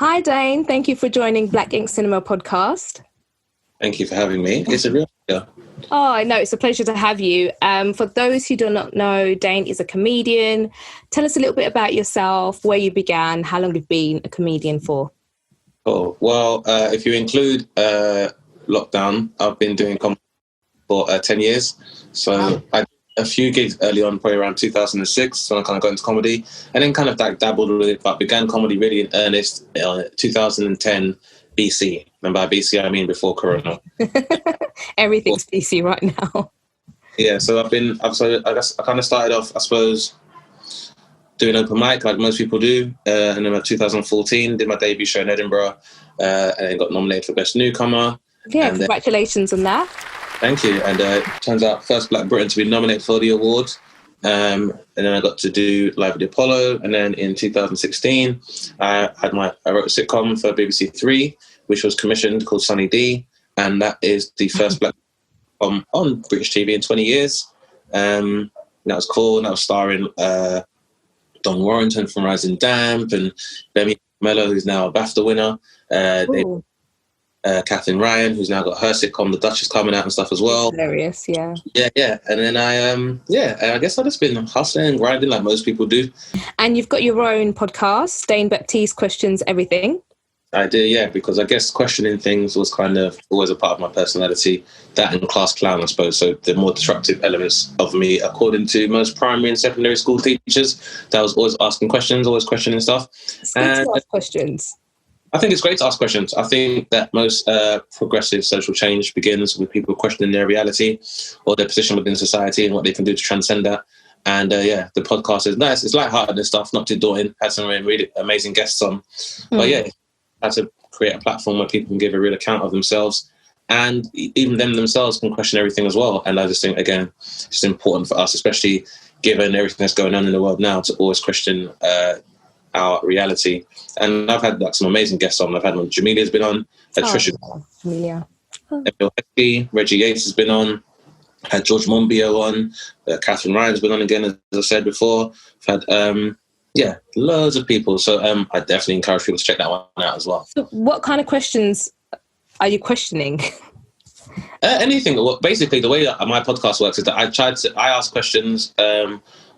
Hi, Dane. Thank you for joining Black Ink Cinema podcast. Thank you for having me. It's a real pleasure. Oh, no, it's a pleasure to have you. For those who do not know, Dane is a comedian. Tell us a little bit about yourself, where you began, how long you've been a comedian for. Oh, well, if you include lockdown, I've been doing comedy for 10 years. So I did a few gigs early on, probably around 2006, when I kind of got into comedy, and then kind of dabbled with it, but began comedy really in earnest in 2010 BC. And by BC, I mean before Corona. Everything's BC right now. Yeah, so I guess I kind of started off, I suppose, doing open mic like most people do. And then in 2014, did my debut show in Edinburgh, and then got nominated for Best Newcomer. Yeah, and congratulations on that. Thank you. And it turns out first Black Britain to be nominated for the award. And then I got to do Live at the Apollo. And then in 2016, I wrote a sitcom for BBC Three, which was commissioned, called Sunny D. And that is the first Black on British TV in 20 years. That was cool. And that was starring Don Warrington from Rising Damp and Demi Mello, who's now a BAFTA winner. Catherine Ryan, who's now got her sitcom, The Duchess, coming out and stuff as well. Hilarious, yeah. Yeah. And then I guess I've just been hustling and grinding like most people do. And you've got your own podcast, Dane Baptiste Questions Everything. I do, yeah, because I guess questioning things was kind of always a part of my personality. That and class clown, I suppose. So the more disruptive elements of me, according to most primary and secondary school teachers, that was always asking questions, always questioning stuff. It's good to ask questions. I think it's great to ask questions. I think that most progressive social change begins with people questioning their reality or their position within society and what they can do to transcend that. And the podcast is nice. It's lighthearted and stuff, not too daunting. Had some really amazing guests on. But yeah, had to create a platform where people can give a real account of themselves, and even them themselves can question everything as well. And I just think, again, it's important for us, especially given everything that's going on in the world now, to always question our reality. And I've had like some amazing guests on. I've had one, Jamilia's been on, Trisha, Emil Heskey, Reggie Yates has been on, had George Monbiot on, Catherine Ryan's been on again, as I said before. I've had loads of people. So I definitely encourage people to check that one out as well. So what kind of questions are you questioning? Anything. Well, basically, the way that my podcast works is that I ask questions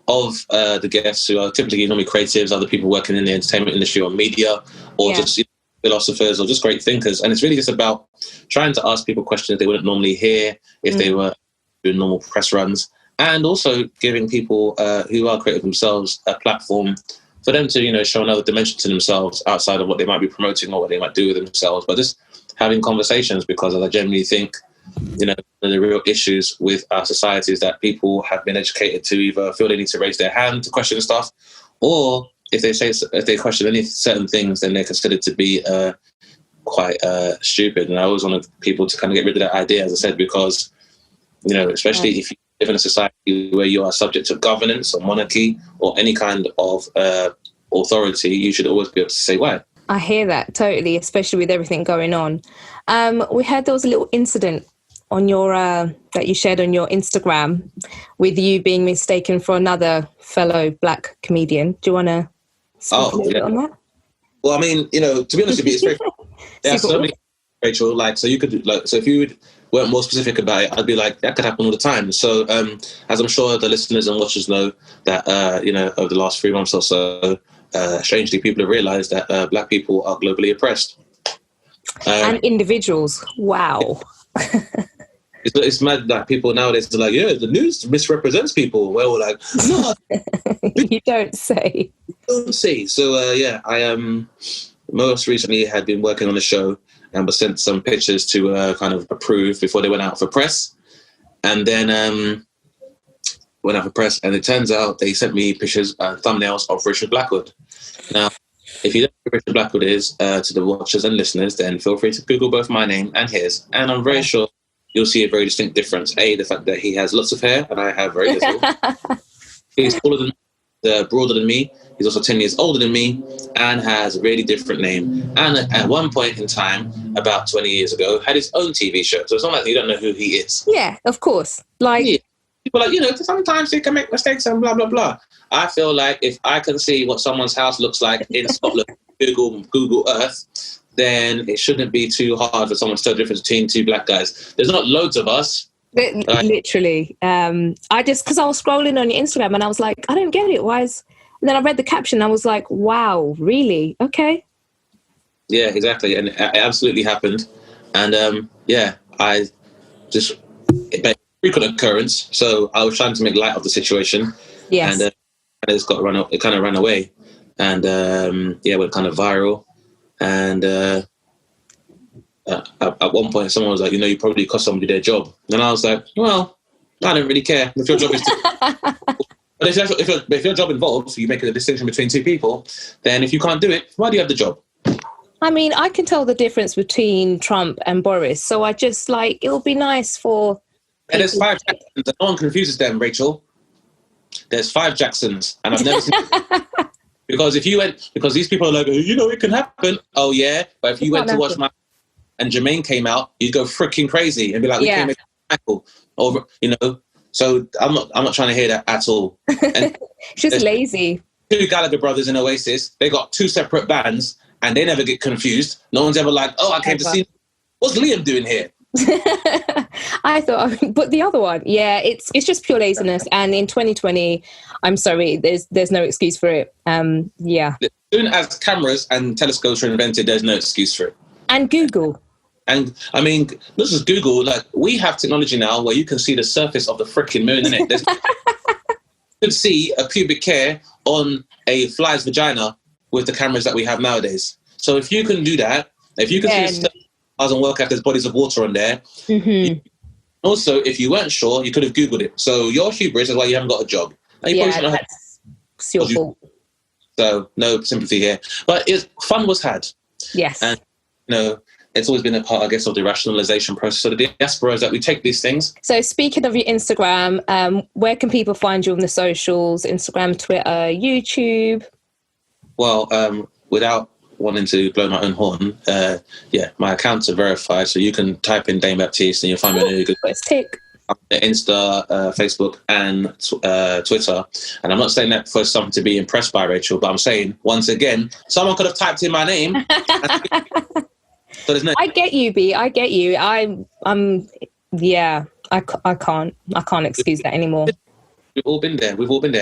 of the guests, who are typically normally creatives, other people working in the entertainment industry or media, or just philosophers or just great thinkers. And it's really just about trying to ask people questions they wouldn't normally hear if they were doing normal press runs. And also giving people who are creative themselves a platform for them to, show another dimension to themselves outside of what they might be promoting or what they might do with themselves. But just having conversations, because I genuinely think, one of the real issues with our society is that people have been educated to either feel they need to raise their hand to question stuff, or if they question any certain things, then they're considered to be quite stupid. And I always want people to kind of get rid of that idea, as I said, because, especially if you live in a society where you are subject to governance or monarchy or any kind of authority, you should always be able to say why. I hear that totally, especially with everything going on. We heard there was a little incident on your that you shared on your Instagram with you being mistaken for another fellow Black comedian. Do you want to speak a little bit on that? Well, I mean, to be honest with you, it's very there are so many, Rachel. So you could so if you weren't more specific about it, I'd be like, that could happen all the time. So as I'm sure the listeners and watchers know, that over the last 3 months or so, strangely, people have realised that Black people are globally oppressed. And individuals. Wow. It's mad that people nowadays are like, the news misrepresents people. Well, we're like, no. You don't say. Don't say. So, I most recently had been working on a show and was sent some pictures to kind of approve before they went out for press. And then went out for press, and it turns out they sent me pictures and thumbnails of Richard Blackwood. Now, if you don't know who Richard Blackwood is, to the watchers and listeners, then feel free to Google both my name and his. And I'm very sure you'll see a very distinct difference. A, the fact that he has lots of hair and I have very little. He's taller than broader than me. He's also 10 years older than me and has a really different name. And at one point in time, about 20 years ago, had his own TV show. So it's not like you don't know who he is. Yeah, of course. People are like, sometimes they can make mistakes and blah, blah, blah. I feel like if I can see what someone's house looks like in Scotland, Google Earth, then it shouldn't be too hard for someone to tell the difference between two black guys. There's not loads of us. Literally. Because I was scrolling on your Instagram and I was like, I don't get it. Why is... And then I read the caption and I was like, wow, really? Okay. Yeah, exactly. And it absolutely happened. And I just... It frequent occurrence. So I was trying to make light of the situation. Yes. And it kind of ran away. And it went kind of viral. And at one point, someone was like, you probably cost somebody their job. And I was like, well, I don't really care. If your job is but if your job involves you making a distinction between two people, then if you can't do it, why do you have the job? I mean, I can tell the difference between Trump and Boris. So I just it'll be nice for... And there's 5 Jacksons, and no one confuses them, Rachel. There's 5 Jacksons, and I've never seen... Because these people are like, it can happen. Oh, yeah. But if you went to watch and Jermaine came out, you'd go freaking crazy and be like, we came in Michael. So I'm not trying to hear that at all. And just lazy. 2 Gallagher brothers in Oasis, they got 2 separate bands and they never get confused. No one's ever like, I came to see... What's Liam doing here? I thought, but the other one, it's just pure laziness. And in 2020, I'm sorry, there's no excuse for it. As soon as cameras and telescopes were invented, there's no excuse for it. And Google. And I mean, not just Google. Like, we have technology now where you can see the surface of the freaking moon, innit? You could see a pubic hair on a fly's vagina with the cameras that we have nowadays. So if you can do that, if you can see the stars and work out there's bodies of water on there. Mm-hmm. Also, if you weren't sure, you could have Googled it. So your hubris is why you haven't got a job. That's your fault. So no sympathy here. But fun was had. Yes. And, it's always been a part, I guess, of the rationalization process. So the diaspora is that we take these things. So speaking of your Instagram, where can people find you on the socials? Instagram, Twitter, YouTube? Well, without wanting to blow my own horn, my accounts are verified. So you can type in Dane Baptiste and you'll find me on a good Insta, Facebook and Twitter. And I'm not saying that for something to be impressed by, Rachel, but I'm saying, once again, someone could have typed in my name. So there's no... I get you, B. I get you. I can't excuse that anymore. We've all been there.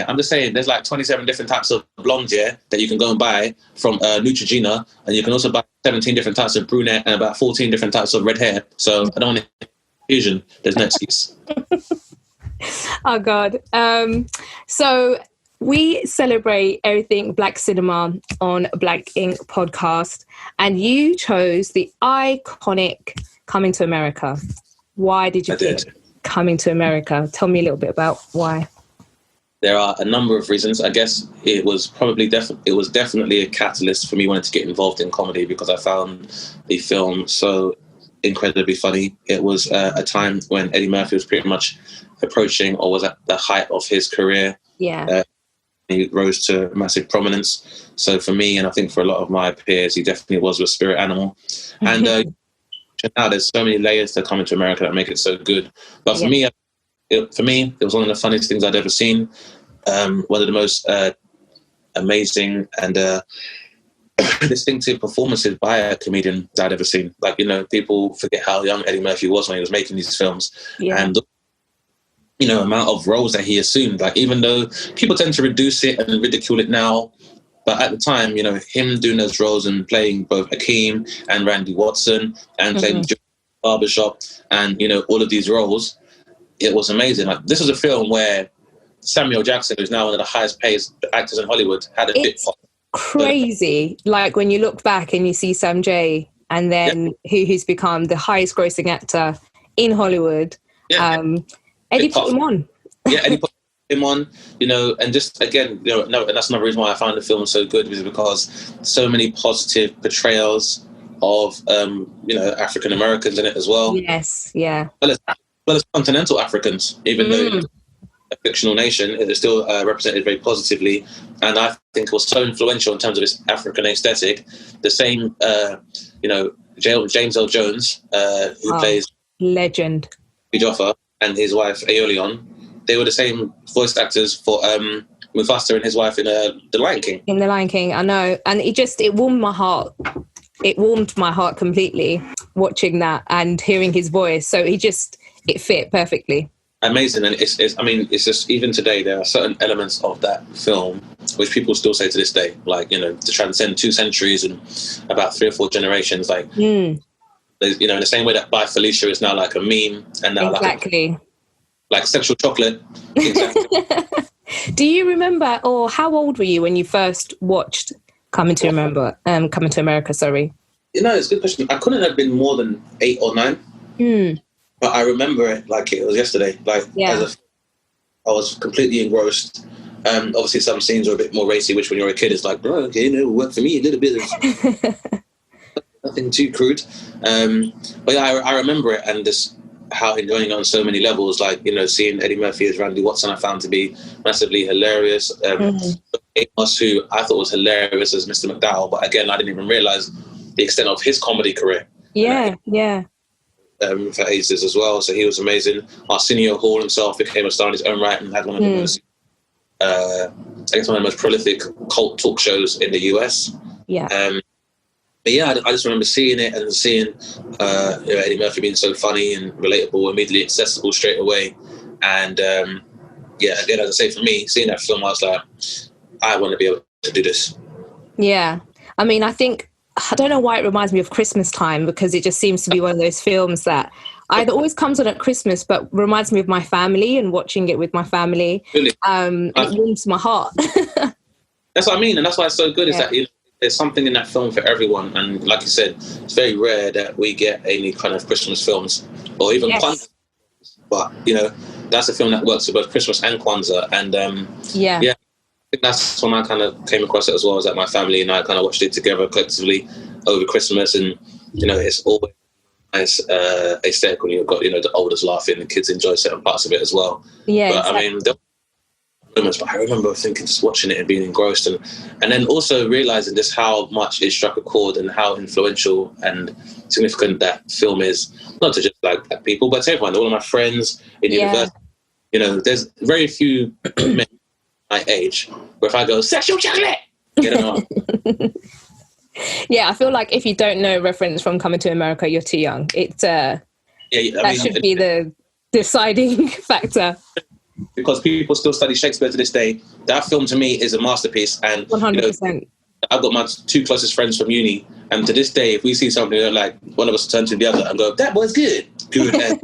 I'm just saying, there's like 27 different types of blonde hair that you can go and buy from Neutrogena, and you can also buy 17 different types of brunette and about 14 different types of red hair. So I don't want confusion. There's no excuse. Oh God. So we celebrate everything Black cinema on Black Ink podcast, and you chose the iconic Coming to America. Why did you pick Coming to America? Tell me a little bit about why. There are a number of reasons. I guess it was definitely a catalyst for me wanting to get involved in comedy, because I found the film so incredibly funny. It was a time when Eddie Murphy was pretty much approaching, or was at the height of his career. Yeah. He rose to massive prominence. So for me, and I think for a lot of my peers, he definitely was a spirit animal. And now there's so many layers to Coming to America that make it so good. But for me, it was one of the funniest things I'd ever seen. One of the most amazing and distinctive performances by a comedian that I'd ever seen. Like, people forget how young Eddie Murphy was when he was making these films. Yeah. And amount of roles that he assumed. Like, even though people tend to reduce it and ridicule it now, but at the time, him doing those roles and playing both Akeem and Randy Watson and playing Barbershop and, all of these roles, it was amazing. Like, this was a film where Samuel Jackson, who's now one of the highest paid actors in Hollywood, had a bit part. Crazy. Like, when you look back and you see Sam J, and then who's become the highest grossing actor in Hollywood. Yeah. Eddie put him on. Eddie put him on, and just again, and that's another reason why I found the film so good, is because so many positive portrayals of, African Americans in it as well. Yes, yeah. Well as continental Africans, even though it's a fictional nation, it is still represented very positively. And I think it was so influential in terms of its African aesthetic. The same, James L. Jones, who plays legend Joffa, and his wife Aeolion, they were the same voice actors for Mufasa and his wife in The Lion King. In The Lion King, I know. And it warmed my heart. It warmed my heart completely watching that and hearing his voice. So it fit perfectly. Amazing. And it's just, even today, there are certain elements of that film which people still say to this day, like, to transcend 2 centuries and about 3 or 4 generations. Like, in the same way that Bye Felicia is now like a meme, and now exactly. like sexual chocolate. Exactly. Do you remember, or how old were you when you first watched Coming to America? Sorry. It's a good question. I couldn't have been more than 8 or 9. But I remember it like it was yesterday. Like, I was completely engrossed. Obviously, some scenes are a bit more racy, which when you're a kid is like, oh, okay, it worked for me a little bit. Nothing too crude. But yeah, I remember it, and just how enjoying it on so many levels. Like, seeing Eddie Murphy as Randy Watson, I found to be massively hilarious. Amos, who I thought was hilarious as Mr. McDowell, but again, I didn't even realize the extent of his comedy career. Yeah. For ages as well, so he was amazing. Arsenio Hall himself became a star in his own right and had one of the most, one of the most prolific cult talk shows in the US. Yeah. But yeah, I just remember seeing it and seeing Eddie Murphy being so funny and relatable, immediately accessible straight away. And again, as I say, for me, seeing that film, I was like, I want to be able to do this. Yeah, I mean, I don't know why it reminds me of Christmas time, because it just seems to be one of those films that either always comes on at Christmas, but reminds me of my family and watching it with my family. Really? It warms my heart. That's what I mean, and that's why it's so good. Is that there's something in that film for everyone, and like you said, it's very rare that we get any kind of Christmas films or even Kwanzaa. But that's a film that works for both Christmas and Kwanzaa, and I think that's when I kind of came across it as well, as that my family and I kind of watched it together collectively over Christmas, and it's always nice aesthetic when you've got the oldest laughing, the kids enjoy certain parts of it as well. Yeah, but exactly. I mean, there were moments, but I remember thinking, just watching it and being engrossed, and then also realizing just how much it struck a chord and how influential and significant that film is, not to just like black people, but to everyone, all of my friends in university. There's very few men my age where if I go sexual chocolate, Yeah, I feel like if you don't know reference from Coming to America, you're too young. That should be the deciding factor. Because people still study Shakespeare to this day. That film to me is a masterpiece, and 100%. I've got my 2 closest friends from uni, and to this day, if we see something like one of us turn to the other and go, "That was good," and,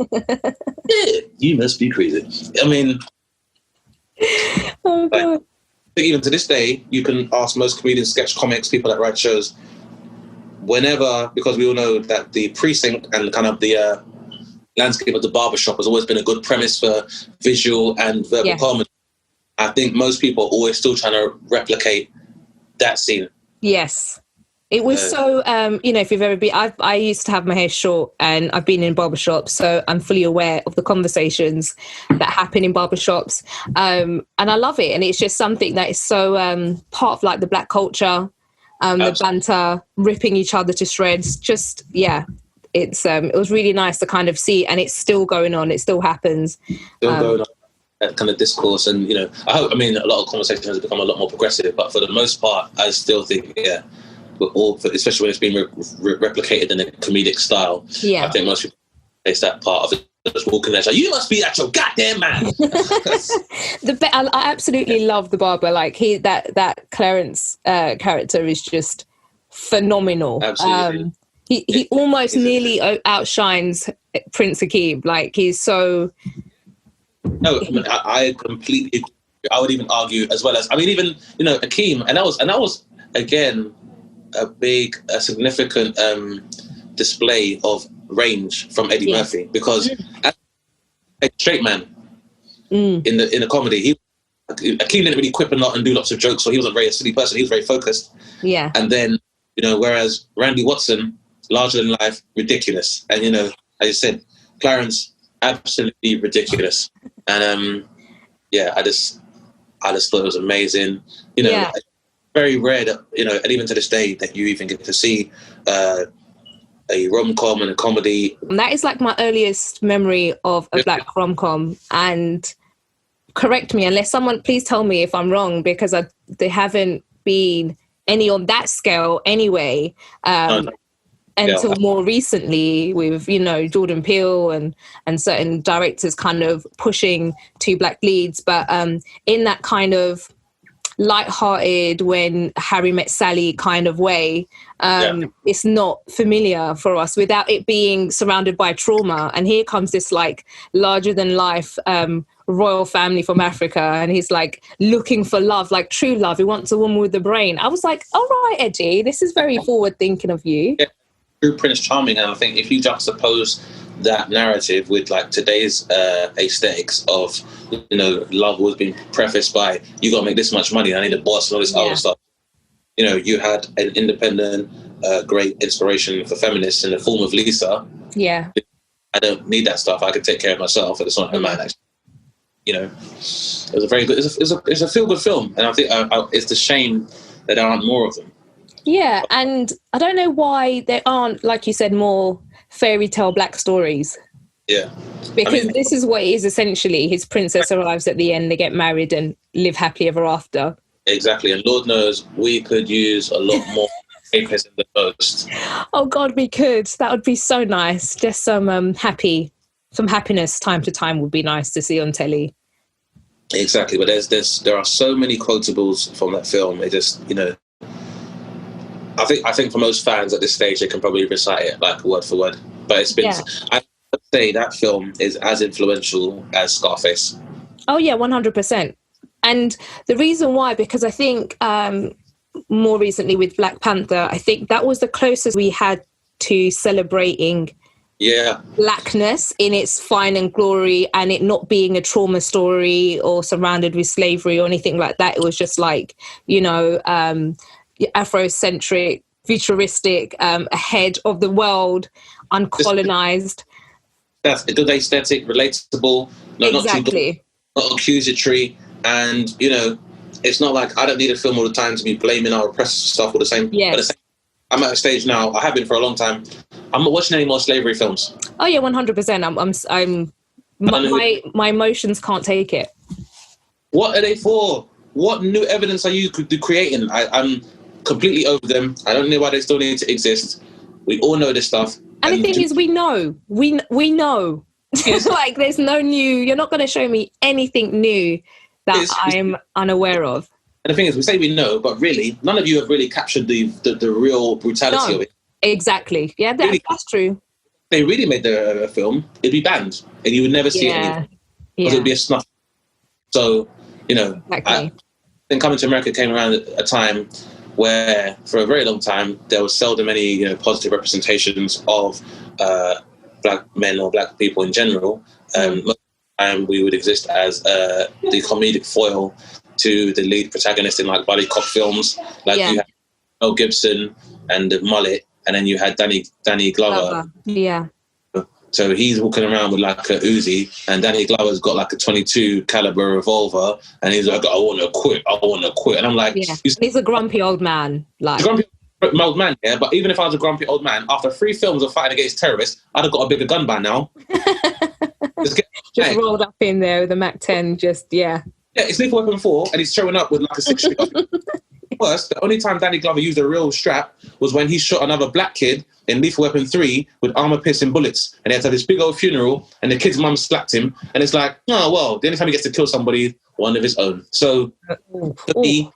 yeah, you must be crazy. I mean. Oh, God. I think even to this day, you can ask most comedians, sketch comics, people that write shows, whenever, because we all know that the precinct and kind of the landscape of the barbershop has always been a good premise for visual and verbal comedy. I think most people are always still trying to replicate that scene. Yes. It was so, if you've ever been, I used to have my hair short, and I've been in barbershops, so I'm fully aware of the conversations that happen in barbershops. And I love it. And it's just something that is so part of like the black culture, the banter, ripping each other to shreds. Just, it was really nice to kind of see, and it's still going on. It still happens. Still going on. That kind of discourse, and a lot of conversations have become a lot more progressive, but for the most part, I still think, especially when it's being replicated in a comedic style. Yeah, I think most people face that part of it. Just walking there, like, you must be at your goddamn man. I absolutely love the barber. Like that Clarence character is just phenomenal. Absolutely. He almost nearly outshines Prince Akeem. Like he's so. No, I completely. I would even argue as well as even Akeem, and that was again a significant display of range from Eddie Murphy, because as a straight man in the comedy, Akeem didn't really quip a lot and do lots of jokes, so he wasn't a silly person. He was very focused. Yeah, and then whereas Randy Watson, larger than life, ridiculous, and as you said, Clarence, absolutely ridiculous, and I just thought it was amazing. Very rare that and even to this day that you even get to see a rom-com and a comedy. And that is like my earliest memory of a black rom-com, and correct me, unless someone, please tell me if I'm wrong, because there haven't been any on that scale anyway. Until more recently with, Jordan Peele and certain directors kind of pushing 2 black leads. But in that kind of light-hearted, when Harry met Sally kind of way, it's not familiar for us without it being surrounded by trauma. And here comes this like larger than life royal family from Africa, and he's like looking for love, like true love. He wants a woman with a brain. I was like, all right, Eddie, this is very forward thinking of you. Yeah. True Prince Charming. And I think if you juxtapose that narrative with like today's aesthetics of, love was being prefaced by, you got to make this much money, I need a boss and all this other stuff. You had an independent, great inspiration for feminists in the form of Lisa. Yeah. I don't need that stuff. I can take care of myself. It's not her man, actually. It was a very good, it's a feel-good film. And I think it's a shame that there aren't more of them. Yeah, and I don't know why there aren't, like you said, more fairy tale black stories. Yeah. Because this is what it is essentially. His princess arrives at the end, they get married and live happily ever after. Exactly, and Lord knows we could use a lot more papers in the post. Oh God, we could. That would be so nice. Just some happiness time to time would be nice to see on telly. Exactly, but there are so many quotables from that film. It just, I think for most fans at this stage, they can probably recite it like word for word. But it's been, I would say that film is as influential as Scarface. Oh yeah, 100%. And the reason why, because I think more recently with Black Panther, I think that was the closest we had to celebrating blackness in its fine and glory, and it not being a trauma story or surrounded with slavery or anything like that. It was just like, Afrocentric, futuristic, ahead of the world, uncolonized. That's a good aesthetic, relatable, exactly. not accusatory, and it's not like I don't need a film all the time to be blaming our oppressed stuff all the same. Yes. I'm at a stage now. I have been for a long time. I'm not watching any more slavery films. Oh yeah, 100%. My emotions can't take it. What are they for? What new evidence are you creating? I'm completely over them. I don't know why they still need to exist. We all know this stuff. And the thing is, we know. We know. Like, there's no new... You're not going to show me anything new that I'm unaware of. And the thing is, we say we know, but really, none of you have really captured the real brutality of it. Exactly. Yeah, that's true. If they really made the film, it'd be banned. And you would never see it anymore. Because it'd be a snuff. So, exactly. I think Coming to America came around at a time where, for a very long time, there was seldom any positive representations of black men or black people in general. Most of the time, we would exist as the comedic foil to the lead protagonist in like buddy cop films. Like you had Mel Gibson and the mullet, and then you had Danny Glover. Yeah. So he's walking around with like a Uzi, and Danny Glover's got like a .22 caliber revolver, and he's like, I want to quit. And I'm like... Yeah. He's a grumpy old man. Like. Grumpy old man, yeah, but even if I was a grumpy old man, after 3 films of fighting against terrorists, I'd have got a bigger gun by now. Just rolled up in there with a Mac-10, Yeah, it's Lethal Weapon 4, and he's showing up with like a 6-shooter. Worse, the only time Danny Glover used a real strap was when he shot another black kid in Lethal Weapon 3 with armor-piercing bullets, and he had to have this big old funeral, and the kid's mum slapped him, and it's like, oh, well, the only time he gets to kill somebody, one of his own. So, for me,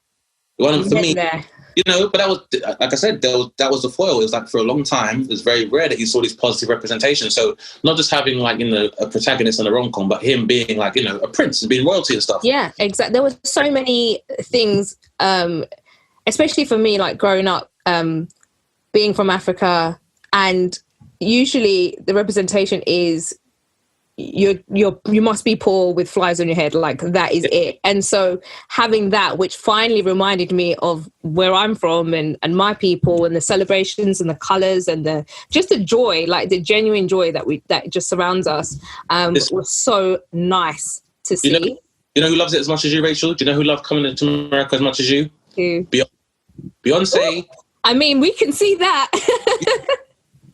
but that was, like I said, that was the foil. It was like, for a long time, it was very rare that you saw these positive representations. So, not just having, like, a protagonist in a rom-com, but him being, like, a prince and being royalty and stuff. Yeah, exactly. There were so many things, especially for me, like, growing up, being from Africa, and usually the representation is you must be poor with flies on your head, like that is it. And so having that, which finally reminded me of where I'm from and my people and the celebrations and the colours and the joy, like the genuine joy that just surrounds us, was so nice to see. You know who loves it as much as you, Rachel? Do you know who loved Coming to America as much as you? Who? Beyonce. Ooh, I mean, we can see that.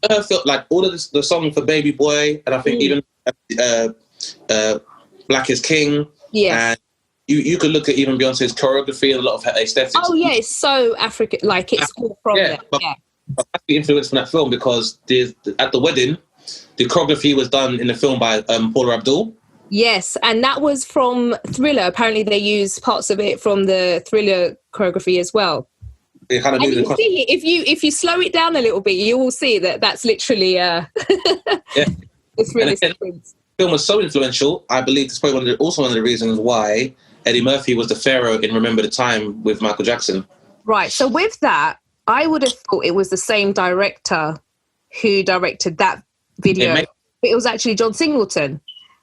I felt like all of the song for Baby Boy, and I think even Black is King, you could look at even Beyonce's choreography and a lot of her aesthetics. Oh yeah, it's so African. Like it's all from there. But that's the influence from that film because at the wedding, the choreography was done in the film by Paula Abdul. Yes, and that was from Thriller. Apparently, they used parts of it from the Thriller choreography as well. It kind of and you see, if you slow it down a little bit, you will see that's literally it's really sequence. The film was so influential. I believe it's probably also one of the reasons why Eddie Murphy was the Pharaoh in Remember the Time with Michael Jackson. Right. So with that, I would have thought it was the same director who directed that video, but it was actually John Singleton.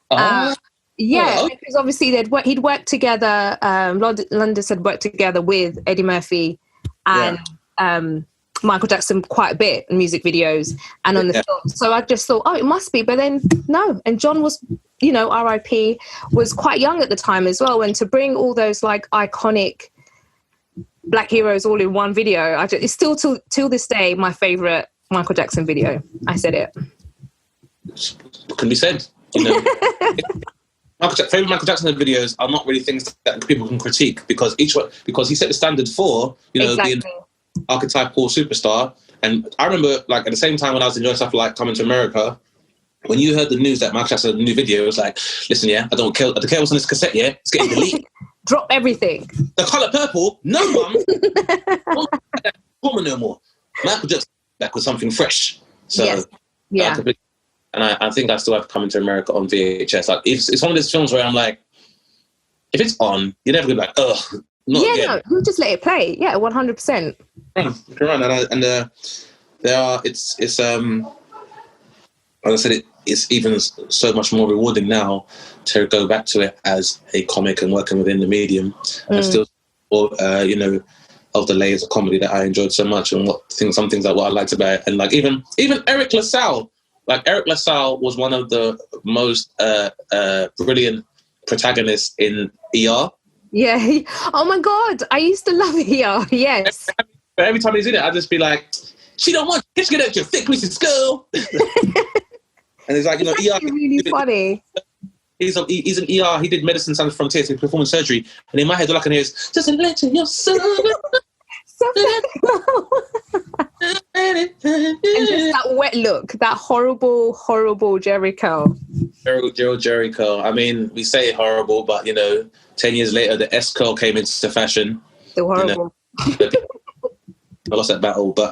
Because obviously he'd worked together. Londis had worked together with Eddie Murphy and Michael Jackson quite a bit in music videos and on the film. So I just thought, it must be. But then no. And John was, R.I.P. was quite young at the time as well. And to bring all those like iconic Black heroes all in one video, it's still till this day my favorite Michael Jackson video. I said it. What can be said? Favorite Michael Jackson videos are not really things that people can critique because he set the standard for being archetypal superstar. And I remember, like, at the same time when I was enjoying stuff like Coming to America, when you heard the news that Michael Jackson had a new video, it was like, listen, I don't care what's on this cassette, it's getting deleted. Drop everything. The colour purple, no one. Woman no more. Michael Jackson back with something fresh. So, and I think I still have Coming to America on VHS. Like, it's one of those films where I'm like, if it's on, you're never gonna be like, not again. No, you just let it play. Yeah, 100%. As I said, it's even so much more rewarding now to go back to it as a comic and working within the medium and still, of the layers of comedy that I enjoyed so much and some things that what I liked about it. And like even Eric LaSalle. Like, Eric LaSalle was one of the most brilliant protagonists in ER. Yeah. Oh, my God. I used to love ER. Yes. But every time he's in it, I'd just be like, she don't want to get out your thick Mrs. Girl. And it's like, it's ER. really funny. He's an ER. He did Medicine Sans Frontiers. He performed surgery. And in my head, all I can hear is, just let your soul. And just that wet look, that horrible Jericho. Gerald Jericho. I mean, we say horrible, but 10 years later, the S curl came into fashion. Still horrible. I lost that battle, but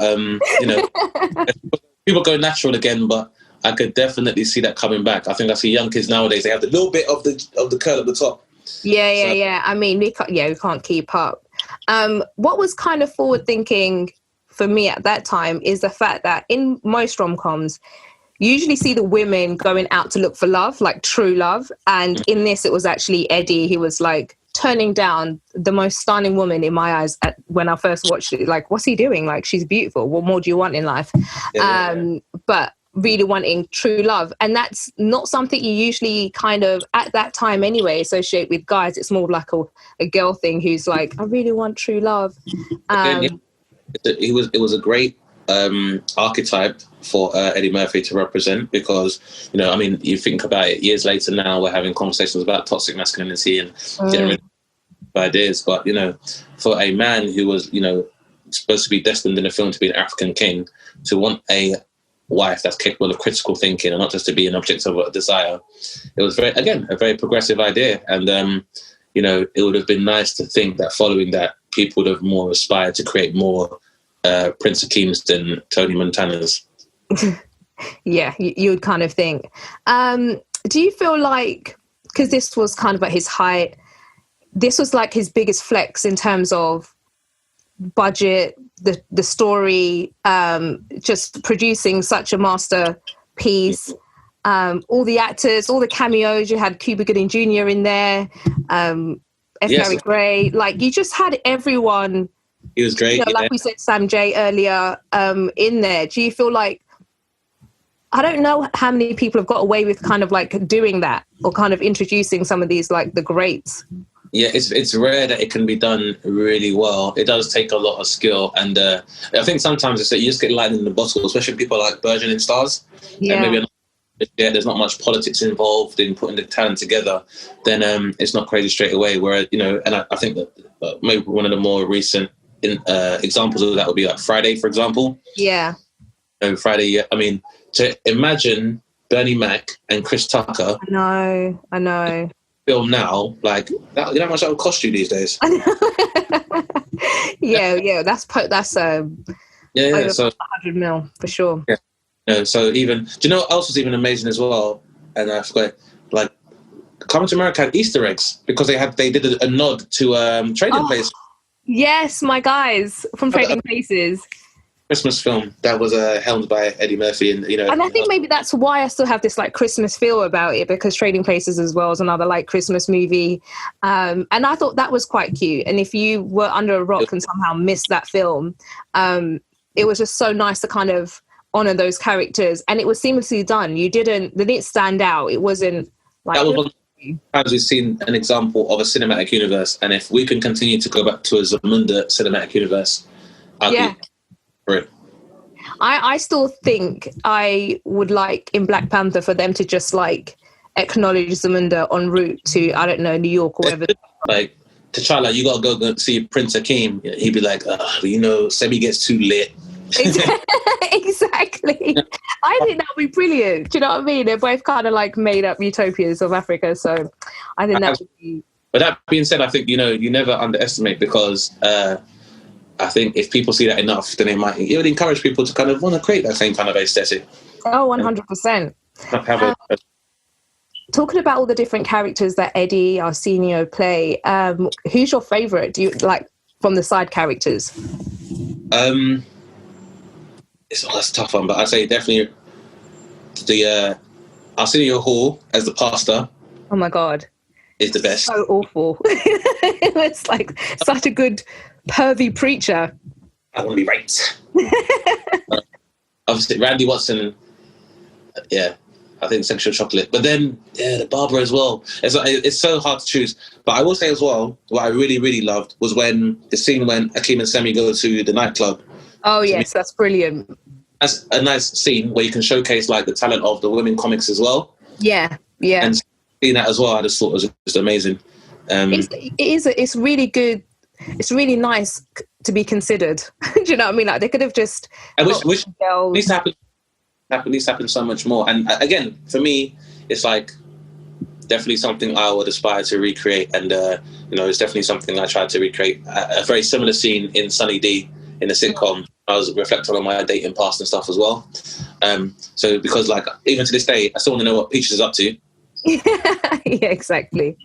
people go natural again. But I could definitely see that coming back. I think I see young kids nowadays. They have the little bit of the curl at the top. Yeah. I mean, we can't keep up. What was kind of forward thinking for me at that time is the fact that in most rom-coms, you usually see the women going out to look for love, like true love. And in this, it was actually Eddie who was like turning down the most stunning woman in my eyes when I first watched it. Like, what's he doing? Like, she's beautiful. What more do you want in life? But really wanting true love. And that's not something you usually kind of, at that time anyway, associate with guys. It's more like a girl thing who's like, I really want true love. It was a great archetype for Eddie Murphy to represent because, you think about it, years later now, we're having conversations about toxic masculinity and getting rid of ideas. But, for a man who was, supposed to be destined in the film to be an African king, to want a wife that's capable of critical thinking and not just to be an object of desire, it was a very progressive idea. And, it would have been nice to think that following that, people would have more aspired to create more Prince Akeems than Tony Montana's. Yeah, you would kind of think. Do you feel like, because this was kind of at his height, this was like his biggest flex in terms of budget, the story, just producing such a masterpiece, all the actors, all the cameos, you had Cuba Gooding Jr. in there, Gary Gray, like you just had everyone. He was great. Like we said, Sam J earlier, in there. Do you feel like, I don't know how many people have got away with kind of like doing that or kind of introducing some of these, like the greats? Yeah, it's rare that it can be done really well. It does take a lot of skill. And I think sometimes it's that you just get lightning in the bottle, especially people like burgeoning stars. Yeah. And maybe yeah, there's not much politics involved in putting the talent together, then it's not crazy straight away. Where, you know, and I think that maybe one of the more recent examples of that would be like Friday, for example. Yeah. Friday, yeah. I mean, to imagine Bernie Mac and Chris Tucker. I know. Film now, like that, you know how much that would cost you these days? yeah. That's so $100 million for sure. Yeah. So even, do you know what else was even amazing as well? And I forgot, like, Coming to America had Easter eggs because they did a nod to Trading Places. Yes, my guys from Trading Places. Christmas film that was helmed by Eddie Murphy, and you know. And I think maybe that's why I still have this like Christmas feel about it, because Trading Places as well is another like Christmas movie, and I thought that was quite cute. And if you were under a rock and somehow missed that film, it was just so nice to kind of honor those characters, and it was seamlessly done. They didn't stand out. It wasn't like. That was one times we've seen an example of a cinematic universe, and if we can continue to go back to a Zamunda cinematic universe, I still think I would like in Black Panther for them to just like acknowledge Zamunda en route to, I don't know, New York or wherever. Like, T'Challa, you gotta go see Prince Akeem. He'd be like, you know, Semi gets too lit. Exactly. I think that would be brilliant. Do you know what I mean? They're both kind of like made up utopias of Africa, so I think that would be. But that being said, I think, you know, you never underestimate, because I think if people see that enough, then it would encourage people to kind of want to create that same kind of aesthetic. Oh, 100%. Talking about all the different characters that Eddie, Arsenio play, who's your favourite? Do you like from the side characters? That's a tough one, but I'd say definitely the Arsenio Hall as the pastor. Oh my God. Is the best. So awful. It's like such a good pervy preacher. I want to be raped. Obviously, Randy Watson, I think Sexual Chocolate. But then, the barber as well. It's so hard to choose. But I will say as well, what I really, really loved was when the scene when Akeem and Semi go to the nightclub. Oh, yes, that's brilliant. That's a nice scene where you can showcase like the talent of the women comics as well. Yeah. And seeing that as well, I just thought was just amazing. It's really good. It's really nice to be considered. Do you know what I mean? Like they could have just. I wish this happened so much more. And again, for me, it's like definitely something I would aspire to recreate. And it's definitely something I tried to recreate. A very similar scene in Sunny D in the sitcom. I was reflecting on my dating past and stuff as well. So because like even to this day, I still want to know what Peaches is up to. Yeah, exactly.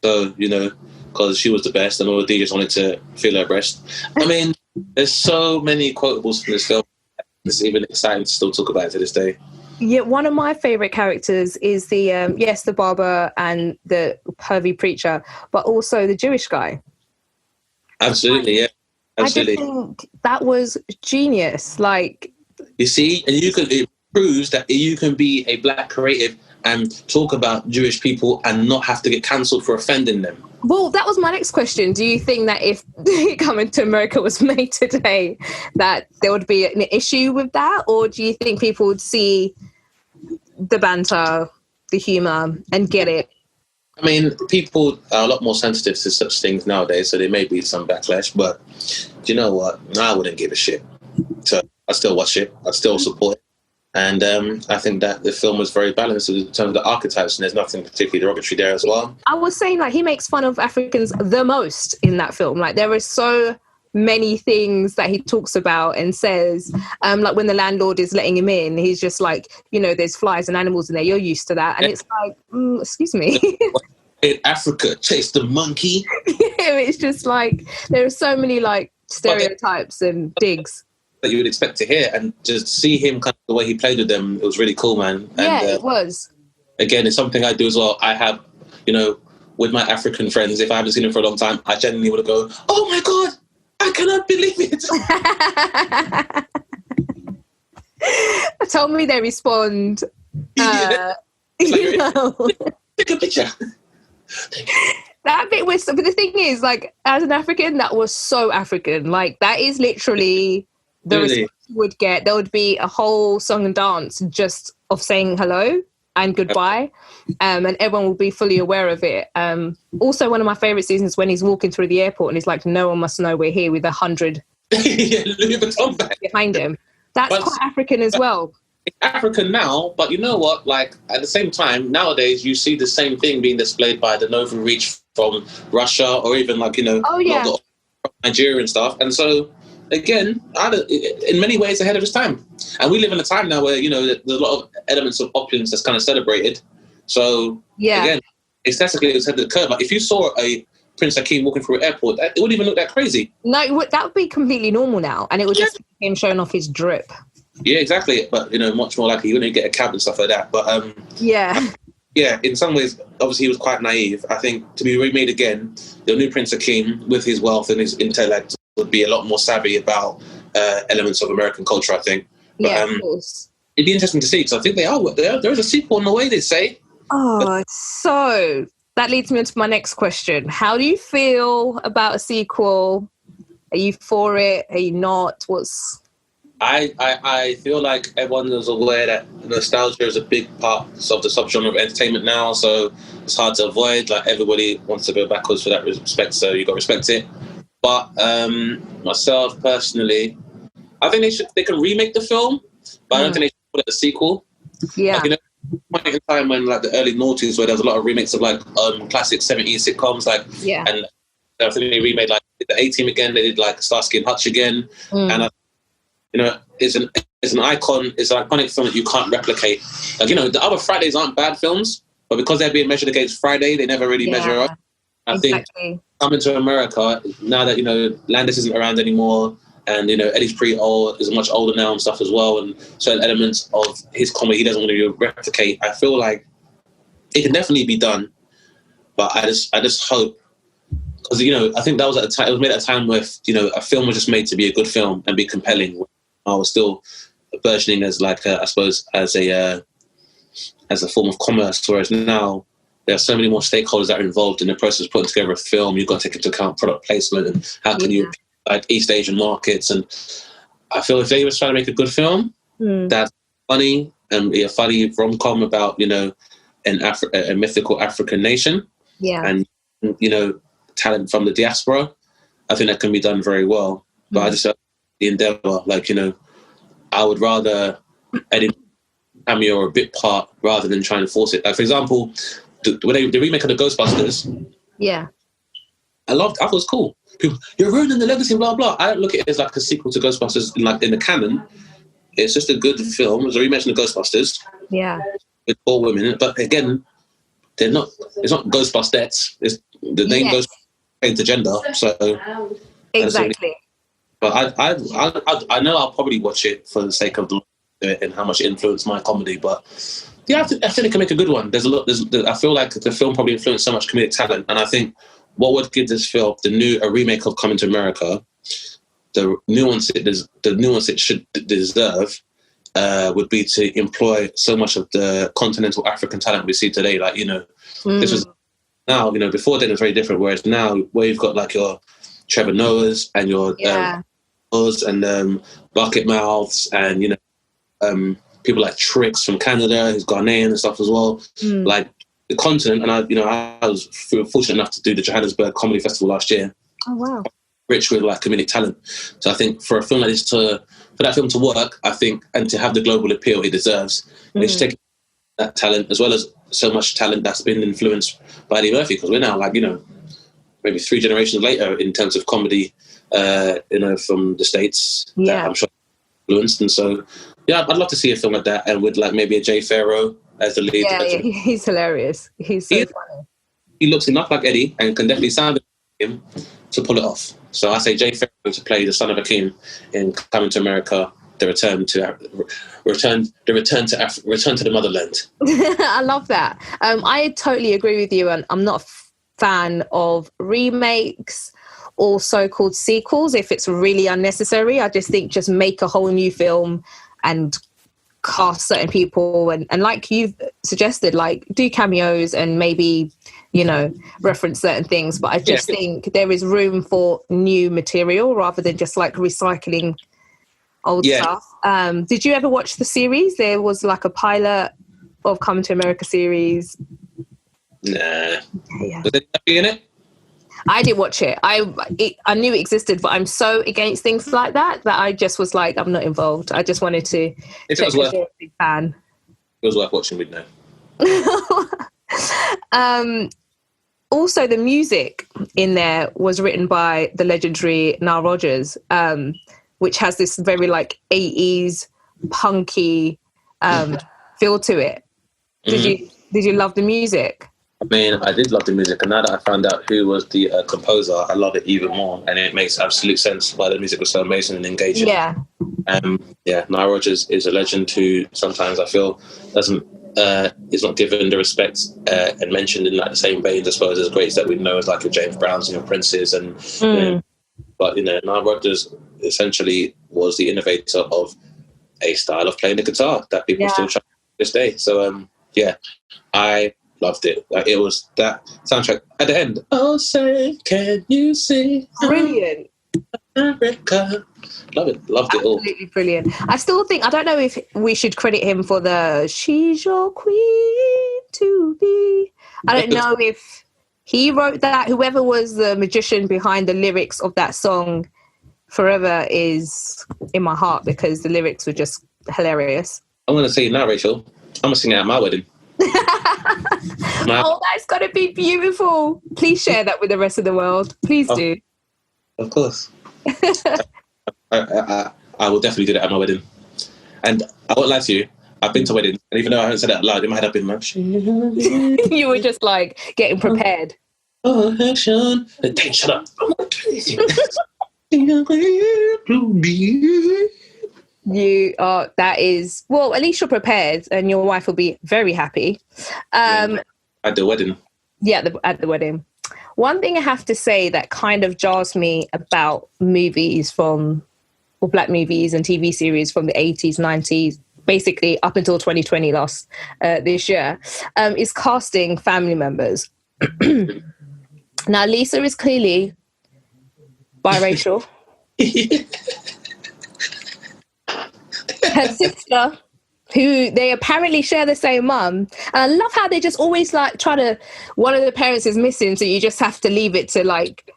So, because she was the best and all the DJs wanted to feel her breast. I mean, there's so many quotables from this film. It's even exciting to still talk about it to this day. Yeah, one of my favourite characters is the barber and the pervy preacher, but also the Jewish guy. Absolutely, yeah. Absolutely. I just think that was genius. Like, you see, and it proves that you can be a black creative and talk about Jewish people and not have to get cancelled for offending them. Well, that was my next question. Do you think that if Coming to America was made today, that there would be an issue with that? Or do you think people would see the banter, the humour, and get it? I mean, people are a lot more sensitive to such things nowadays, so there may be some backlash. But do you know what? I wouldn't give a shit. So I still watch it. I still support it. And I think that the film was very balanced in terms of the archetypes, and there's nothing particularly derogatory there as well. I was saying, like, he makes fun of Africans the most in that film. Like, there are so many things that he talks about and says, like when the landlord is letting him in, he's just like, there's flies and animals in there. You're used to that. And it's like, excuse me. In Africa, chase the monkey. It's just like, there are so many, like, stereotypes and digs that you would expect to hear, and just see him kind of the way he played with them, it was really cool, man. And, it was. Again, it's something I do as well. I have, with my African friends, if I haven't seen them for a long time, I genuinely want to go, oh my God, I cannot believe it. Tell me they respond, take a picture. That bit was, but the thing is, like, as an African, that was so African. Like, that is literally the response there would be a whole song and dance just of saying hello and goodbye, and everyone will be fully aware of it. Also, one of my favorite seasons when he's walking through the airport and he's like, "No one must know we're here," with 100 Louis Vuitton bag behind him. That's quite African as well. It's African now, but you know what? Like, at the same time, nowadays you see the same thing being displayed by the Nova Reach from Russia, or even like, you know, Nigeria and stuff. And so, again, in many ways ahead of its time. And we live in a time now where, you know, there's a lot of elements of opulence that's kind of celebrated. So, again, aesthetically, it's ahead of the curve. Like, if you saw a Prince Hakeem walking through an airport, it wouldn't even look that crazy. No, that would be completely normal now. And it would just be him showing off his drip. Yeah, exactly. But, you know, much more likely you wouldn't get a cab and stuff like that. But, yeah, in some ways, obviously he was quite naive. I think to be remade again, the new Prince Hakeem, with his wealth and his intellect, would be a lot more savvy about elements of American culture, I think. But, of course. It'd be interesting to see, because I think there is a sequel in the way, they say. Oh, so that leads me on to my next question. How do you feel about a sequel? Are you for it? Are you not? I feel like everyone is aware that nostalgia is a big part of the subgenre of entertainment now, so it's hard to avoid. Like, everybody wants to go backwards for that respect, so you got to respect it. But myself personally, I think they can remake the film, but I don't think they should put it a sequel. Yeah. Like, you know, point in time when, like, the early noughties, where there was a lot of remakes of like classic 70s sitcoms, like, and I think they remade like the A-Team again. They did like Starsky and Hutch again, and you know, it's an icon. It's an iconic film that you can't replicate. Like, you know, the other Fridays aren't bad films, but because they're being measured against Friday, they never really measure up. I think coming to America now that, you know, Landis isn't around anymore, and, you know, Eddie's pretty old, is much older now and stuff as well, and certain elements of his comedy he doesn't want to replicate. I feel like it can definitely be done, but I just hope. Because, you know, I think that was at a time, it was made at a time where, you know, a film was just made to be a good film and be compelling. I was still burgeoning as, like, I suppose, as a form of commerce, whereas now there are so many more stakeholders that are involved in the process of putting together a film. You've got to take into account product placement and how can you, like, East Asian markets. And I feel if they were trying to make a good film that's funny and be a funny rom-com about, you know, a mythical African nation, and, you know, talent from the diaspora, I think that can be done very well. But I just the endeavor, like, you know, I would rather edit cameo or a bit part rather than trying to force it. Like, for example, the remake of the Ghostbusters, I thought it was cool. People, you're ruining the legacy, blah blah. I don't look at it as like a sequel to Ghostbusters, like in the canon. It's just a good film. It was a remake of the Ghostbusters, with 4 women. But again, they're not. It's not Ghostbusters. It's the name Ghostbusters to gender. So exactly. But I know I'll probably watch it for the sake of it and how much it influenced my comedy. But yeah, I think it can make a good one. I feel like the film probably influenced so much comedic talent, and I think what would give this film a remake of Coming to America, the nuance it should deserve, would be to employ so much of the continental African talent we see today. Like, you know, this was now, you know, before then it was very different. Whereas now, where you've got like your Trevor Noahs and your and Bucket Mouths, and, you know, people like Trix from Canada, who's Ghanaian and stuff as well. Like the continent, and I was fortunate enough to do the Johannesburg Comedy Festival last year. Oh wow! Rich with like comedic talent. So I think for a film like this for that film to work, I think, and to have the global appeal it deserves, they should take that talent as well as so much talent that's been influenced by Eddie Murphy, because we're now, like, you know, maybe 3 generations later in terms of comedy, you know, from the States. That I'm sure influenced. And so, yeah, I'd love to see a film like that, and with like maybe a Jay Farrow as the lead. Yeah, he's hilarious. He's so funny. He looks enough like Eddie and can definitely sound like him to pull it off. So I say Jay Farrow to play the son of Hakeem in Coming to America, the return to the motherland. I love that. I totally agree with you, and I'm not a fan of remakes or so-called sequels if it's really unnecessary. I just think just make a whole new film and cast certain people, and like you've suggested, like do cameos and maybe, you know, reference certain things. But I just think there is room for new material rather than just like recycling old stuff. Did you ever watch the series? There was like a pilot of Coming to America series. Nah. Yeah. Was it in it? I did watch it. I knew it existed, but I'm so against things like that I just was like, I'm not involved. I just wanted to If it was worth, a big fan. It was worth watching, we'd know. Also, the music in there was written by the legendary Nile Rodgers, which has this very like 80s punky feel to it. Did you love the music? I mean, I did love the music, and now that I found out who was the composer, I love it even more, and it makes absolute sense why the music was so amazing and engaging. Yeah. Nile Rodgers is a legend who sometimes I feel is not given the respect and mentioned in like the same veins, I suppose, as greats that we know as like your James Browns and your Princes, and but Nile Rodgers essentially was the innovator of a style of playing the guitar that people still try to this day. So I loved it. Like, it was that soundtrack at the end. Oh, say, can you see? Brilliant. America. Loved it all. Absolutely brilliant. I still think, I don't know if we should credit him for the "She's Your Queen to Be." I don't know if he wrote that. Whoever was the magician behind the lyrics of that song forever is in my heart, because the lyrics were just hilarious. I'm going to say now, Rachel, I'm going to sing it at my wedding. Oh, that's got to be beautiful. Please share that with the rest of the world. Please do. Of course. I will definitely do that at my wedding. And I won't lie to you, I've been to weddings, and even though I haven't said it out loud, in my head I've been much. You were just like getting prepared. Oh, action. Dane, shut up. I'm not doing anything. You are, that is, well, at least you're prepared, and your wife will be very happy. At the wedding. Yeah, at the wedding. One thing I have to say that kind of jars me about movies or black movies and TV series from the 80s, 90s, basically up until 2020 this year, is casting family members. Now, Lisa is clearly biracial. Her sister, who they apparently share the same mum. And I love how they just always like try to, one of the parents is missing, so you just have to leave it to like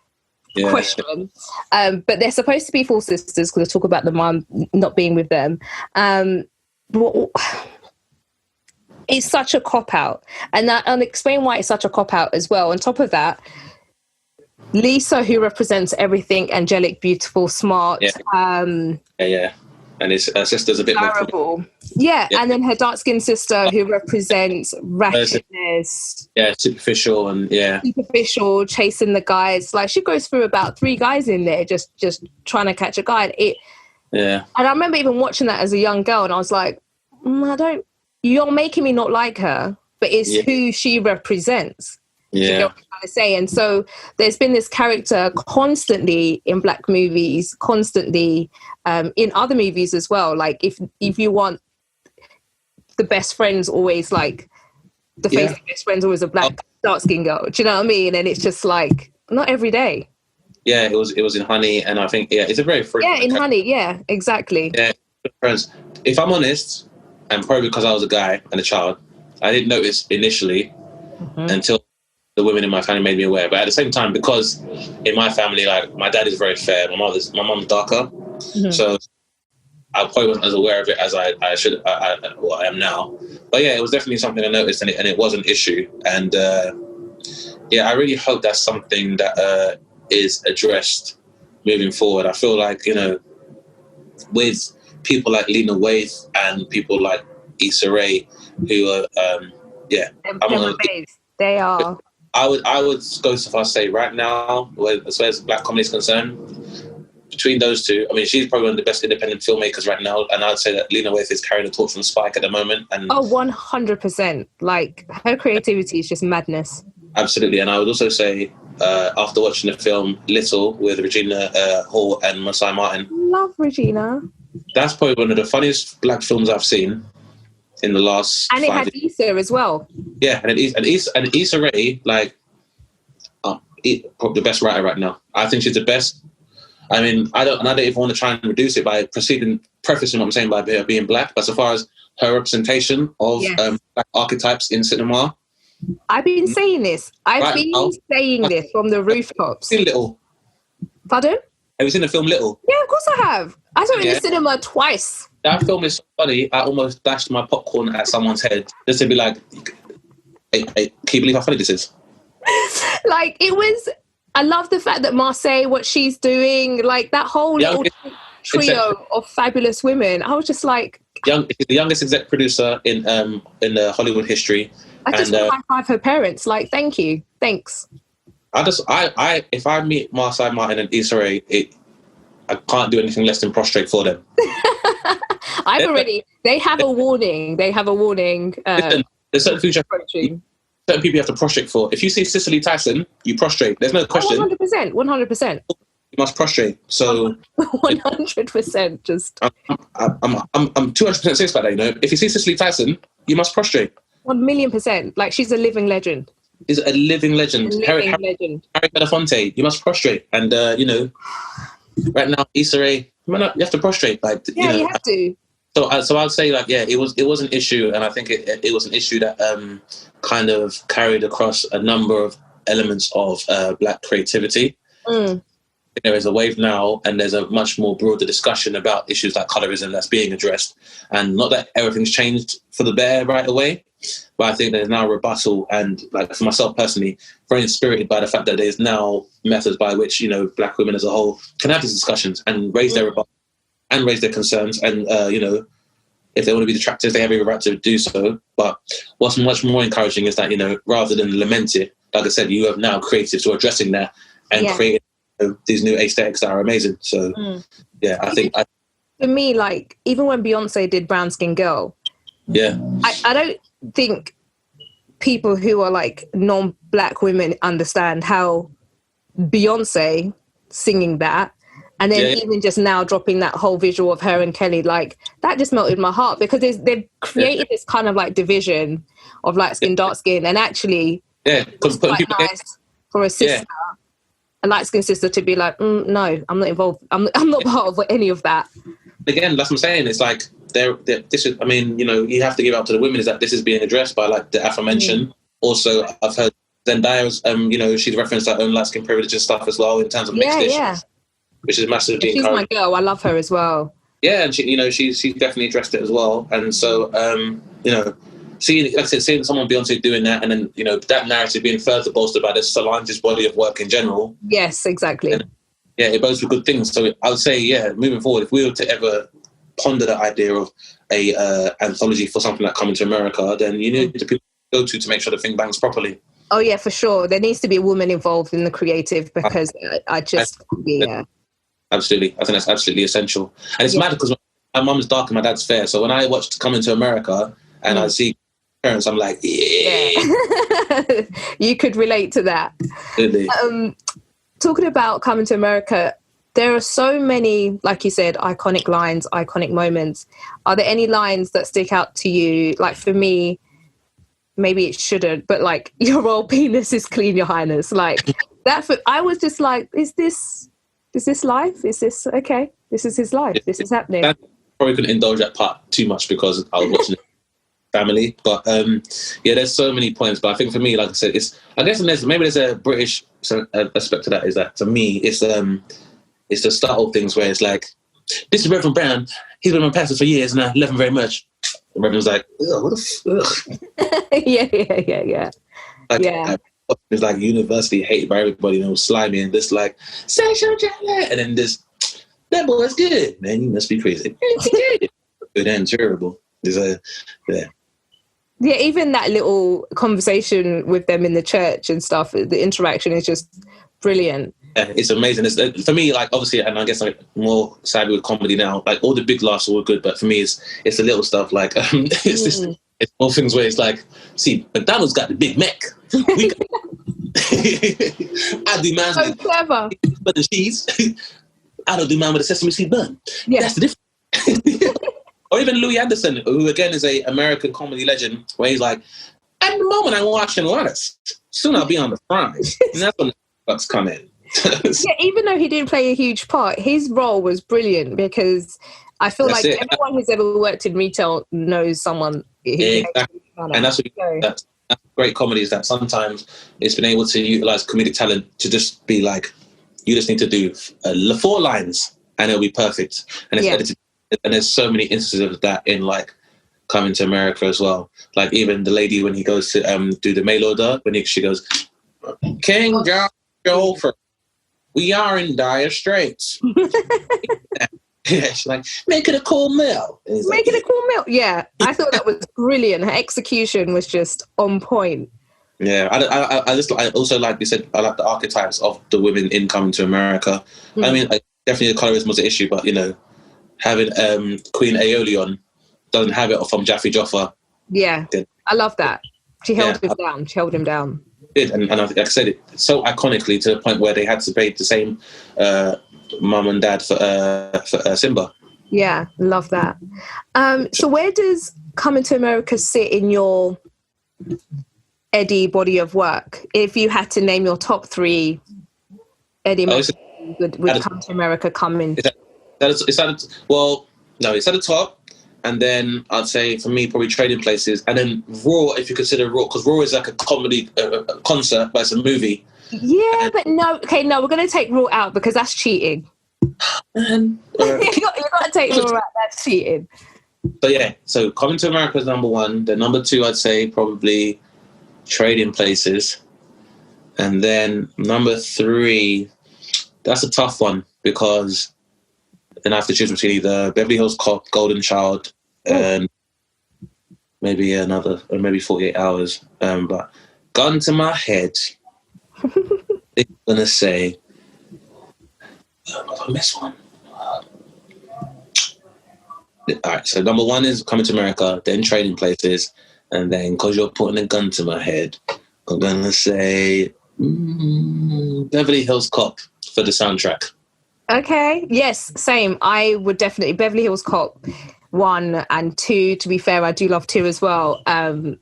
question. But they're supposed to be full sisters, because they talk about the mum not being with them. It's such a cop-out. And I'll explain why it's such a cop-out as well. On top of that, Lisa, who represents everything angelic, beautiful, smart. And his sister's a bit terrible. More... Yeah, and then her dark-skinned sister, who represents ratchetness. Superficial and superficial, chasing the guys. Like, she goes through about 3 guys in there, just trying to catch a guy. And I remember even watching that as a young girl, and I was like, you're making me not like her, but it's who she represents. You know what I'm trying to say? And so there's been this character constantly in black movies, constantly in other movies as well. Like if you want the best friend's always like the face of the best friend's always a black dark-skinned girl. Do you know what I mean? And it's just like not every day. Yeah, it was in Honey, and I think it's a very frequent. Yeah, in Honey, yeah, exactly. Yeah, friends. If I'm honest, and probably because I was a guy and a child, I didn't notice initially until the women in my family made me aware. But at the same time, because in my family, like my dad is very fair, my mom's darker, so I probably wasn't as aware of it as I am now. But yeah, it was definitely something I noticed, and it was an issue. And I really hope that's something that is addressed moving forward. I feel like, with people like Lena Waithe and people like Issa Rae, who are they are. I would go so far as to say right now, as far as black comedy is concerned, between those two, I mean, she's probably one of the best independent filmmakers right now, and I'd say that Lena Waithe is carrying the torch from Spike at the moment. And 100%. Like, her creativity is just madness. Absolutely. And I would also say, after watching the film Little with Regina Hall and Masai Martin, love Regina. That's probably one of the funniest black films I've seen in the last. And it had Issa as well. Yeah, and Issa Rae, like, probably the best writer right now. I think she's the best. I mean, I don't even want to try and reduce it by proceeding prefacing what I'm saying by her being black, but so far as her representation of black archetypes in cinema. I've been saying this. I've been saying this from the rooftops. Seen Little? Pardon? Have you seen the film Little? Yeah, of course I have. I saw it in the cinema twice. That film is so funny. I almost dashed my popcorn at someone's head just to be like, hey, can you believe how funny this is? Like, it was... I love the fact that Marseille, what she's doing, like that whole little trio of fabulous women. I was just like... the youngest exec producer in Hollywood history. I just want to high-five her parents. Like, thank you. Thanks. If I meet Marseille Martin and Issa Rae, I can't do anything less than prostrate for them. They have a warning. Listen, there's certain people you have to prostrate for. If you see Cicely Tyson, you prostrate. There's no question. 100%. You must prostrate. So 100%. Just I'm 200% serious about that. You know, if you see Cicely Tyson, you must prostrate. 1,000,000%. Like, she's a living legend. Is a living legend. Harry Belafonte, you must prostrate. And you know, right now, Issa Rae, you have to prostrate. Like, you have to. So I'd say, like, it was an issue, and I think it was an issue that kind of carried across a number of elements of black creativity. There is a wave now, and there's a much more broader discussion about issues like colorism that's being addressed, and not that everything's changed for the better right away, but I think there's now a rebuttal, and like for myself personally, very inspirited by the fact that there's now methods by which, you know, black women as a whole can have these discussions and raise their rebuttal and raise their concerns, and you know, if they want to be detractors, they have every right to do so. But what's much more encouraging is that, you know, rather than lament it, like I said, you have now creatives who are addressing that and creating these new aesthetics that are amazing. So I think for me, like, even when Beyonce did Brown Skin Girl, I don't think people who are like non-black women understand how Beyonce singing that, and then even just now dropping that whole visual of her and Kelly, like, that just melted my heart, because they've created this kind of like division of light skin, dark skin, and actually it's quite nice for a sister, a light skinned sister, to be like, no, I'm not involved. I'm not part of any of that. Again, that's what I'm saying. It's like this is. I mean, you know, you have to give up to the women. Is that this is being addressed by, like, the aforementioned. Also, I've heard Zendaya's. You know, she's referenced her own light skin privilege and stuff as well in terms of mixed issues, which is massively encouraging. She's my girl. I love her as well. Yeah, and she, you know, she's definitely addressed it as well. And so, you know, seeing someone Beyonce doing that, and then, you know, that narrative being further bolstered by the Solange's body of work in general. Yes, exactly. And, it bodes for good things. So I would say, moving forward, if we were to ever ponder the idea of a anthology for something like Coming to America, then you need to go to make sure the thing bangs properly. Oh yeah, for sure. There needs to be a woman involved in the creative, because absolutely. I think that's absolutely essential. And it's mad because my mum's dark and my dad's fair. So when I watched Coming to America and I see parents, I'm like, you could relate to that. Really. Talking about Coming to America, there are so many, like you said, iconic lines, iconic moments. Are there any lines that stick out to you? Like, for me, maybe it shouldn't, but like, your royal penis is clean, Your Highness. Like that. I was just like, is this life? Is this okay? This is his life. This is happening. I probably couldn't indulge that part too much because I was watching family. But there's so many points. But I think for me, like I said, there's a British aspect to that. Is that, to me, it's the subtle things where it's like, this is Reverend Brown. He's been my pastor for years and I love him very much. The Reverend's like, ugh, what the yeah. Like, it's like universally hated by everybody, you know, slimy and this like sexual jealous, and then this, that boy's good, man. You must be crazy. Good and terrible. Yeah, even that little conversation with them in the church and stuff, the interaction is just brilliant. Yeah, it's amazing. It's, for me, like, obviously, and I guess like more sadly with comedy now, like all the big laughs are all good, but for me, it's the little stuff. Like, it's all things where it's like, see, McDonald's got the Big Mac. We got I do mine so clever. But the cheese, I don't do mine with a sesame seed bun. Yeah. That's the difference. Or even Louis Anderson, who again is a American comedy legend, where he's like, at the moment I'm washing lettuce, soon I'll be on the fries. And that's when the bucks come in. Yeah, even though he didn't play a huge part, his role was brilliant, because I feel like everyone who's ever worked in retail knows someone. Exactly. And that's great comedy, is that sometimes it's been able to utilize comedic talent to just be like, you just need to do 4 lines and it'll be perfect. And it's edited. And there's so many instances of that in like Coming to America as well. Like even the lady when he goes to do the mail order, she goes, King John Jofer, we are in dire straits. Yeah, she's like, make it a cool meal. Make it a cool meal. Yeah, I thought that was brilliant. Her execution was just on point. Yeah, I also like you said, I like the archetypes of the women in Coming to America. I mean, definitely the colorism was an issue, but having Queen Aeolian doesn't have it from Jaffe Joffa. Yeah, I love that. She held him down. She held him down. And like I said, it so iconically to the point where they had to pay the same mum and dad for Simba. Yeah, love that. So where does Coming to America sit in your Eddie body of work? If you had to name your top 3 Eddie would Come to America come in. It's at the top. And then I'd say for me, probably Trading Places. And then Raw, if you consider Raw, because Raw is like a comedy concert, but it's a movie. Yeah, but no, we're going to take Raw out because that's cheating. You've got to take Raw out, that's cheating. So yeah, so Coming to America is number 1. Then number 2, I'd say probably Trading Places. And then number 3, that's a tough one because then I have to choose between either Beverly Hills Cop, Golden Child, and maybe 48 Hours. But gun to my head, I'm gonna say, I miss one. All right, so number 1 is Coming to America, then Trading Places, and then because you're putting a gun to my head, I'm gonna say Beverly Hills Cop for the soundtrack. Okay. Yes. Same. I would definitely Beverly Hills Cop 1 and 2. To be fair, I do love 2 as well. 2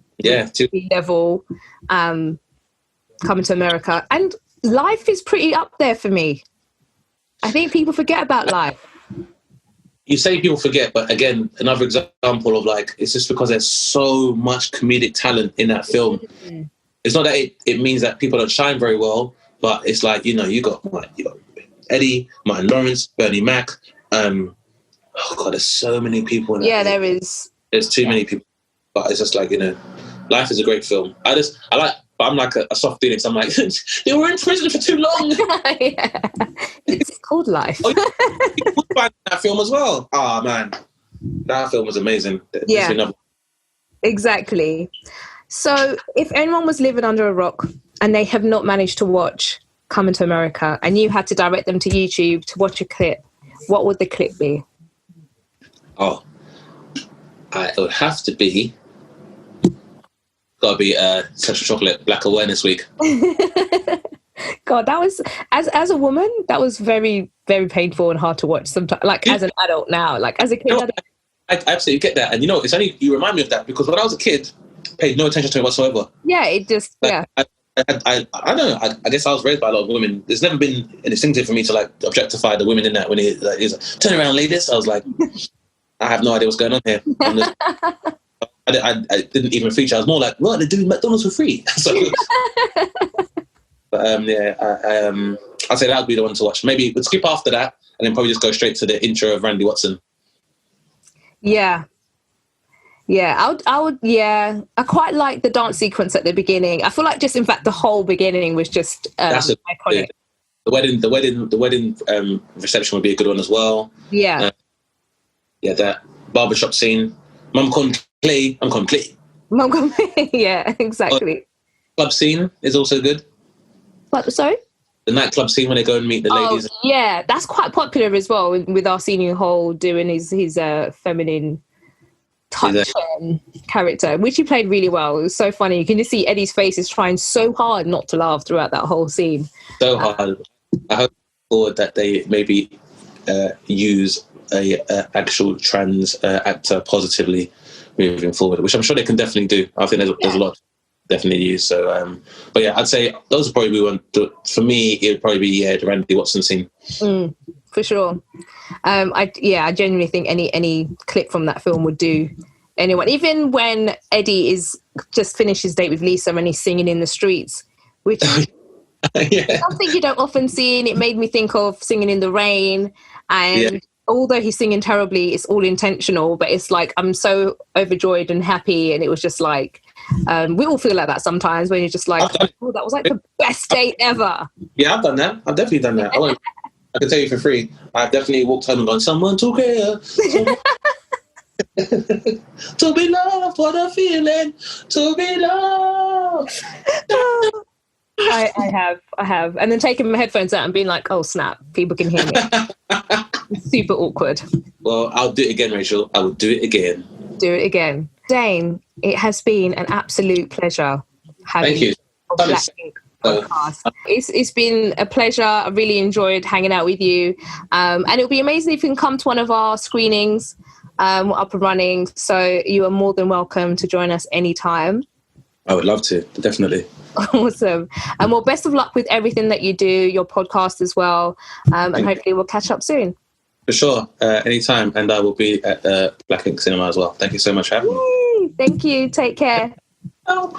level. Coming to America, and Life is pretty up there for me. I think people forget about Life. You say people forget, but again, another example of like it's just because there's so much comedic talent in that film. Mm-hmm. It's not that it means that people don't shine very well, but it's like you got Eddie, Martin Lawrence, Bernie Mac. Oh God, there's so many people in that. Yeah, there is. There's too many people, but it's just like Life is a great film. But I'm like a soft Phoenix. I'm like, they were in prison for too long. Yeah. It's called Life. You could find that film as well. Oh man, that film was amazing. Yeah, exactly. So, if anyone was living under a rock and they have not managed to watch Coming to America, and you had to direct them to YouTube to watch a clip, what would the clip be? Oh, it would have to be. Got to be Central Chocolate Black Awareness Week. God, that was as a woman, that was very, very painful and hard to watch. Sometimes, like as an adult now, like as a kid, I absolutely get that, and it's only you remind me of that because when I was a kid, I paid no attention to it whatsoever. Yeah, it just I don't know. I guess I was raised by a lot of women. There's never been an instinctive for me to like objectify the women in that when he's like, turn around, ladies. I was like, I have no idea what's going on here. I didn't even feature. I was more like, well, they're doing McDonald's for free. So, but I'd say that would be the one to watch. Maybe we'd skip after that and then probably just go straight to the intro of Randy Watson. Yeah. Yeah, I would. Yeah, I quite like the dance sequence at the beginning. I feel like just, in fact, the whole beginning was just iconic. The wedding reception would be a good one as well. Yeah. That barbershop scene. Mum come play. I'm come play. Mum come play. Yeah, exactly. Club scene is also good. What? Sorry. The nightclub scene when they go and meet the ladies. Yeah, that's quite popular as well with Arsenio Hall doing his feminine touch character, which he played really well. It was so funny. You can just see Eddie's face is trying so hard not to laugh throughout that whole scene. So hard. I hope forward that they maybe use a actual trans actor positively moving forward, which I'm sure they can definitely do. I think there's a lot definitely use. So, but yeah, I'd say those would probably be one. For me, it would probably be the Randy Watson scene. for sure. I genuinely think any clip from that film would do anyone. Even when Eddie is just finished his date with Lisa and he's singing in the streets, which is something you don't often see, and it made me think of Singing in the Rain. And although he's singing terribly, it's all intentional, but it's like I'm so overjoyed and happy, and it was just like we all feel like that sometimes when you're just like, oh, that was like the best date ever. Yeah, I've done that. I've definitely done that. I can tell you for free. I've definitely walked home and gone, someone to care. To be loved, what a feeling. To be loved. I have. And then taking my headphones out and being like, oh, snap, people can hear me. Super awkward. Well, I'll do it again, Rachel. I will do it again. Do it again. Dane, it has been an absolute pleasure having you. Black Ink podcast. It's been a pleasure. I really enjoyed hanging out with you. And it'll be amazing if you can come to one of our screenings. We're up and running. So you are more than welcome to join us anytime. I would love to, definitely. Awesome. And well, best of luck with everything that you do, your podcast as well. And hopefully we'll catch up soon. For sure. Anytime. And I will be at Black Ink Cinema as well. Thank you so much for having me. Thank you. Take care. Oh.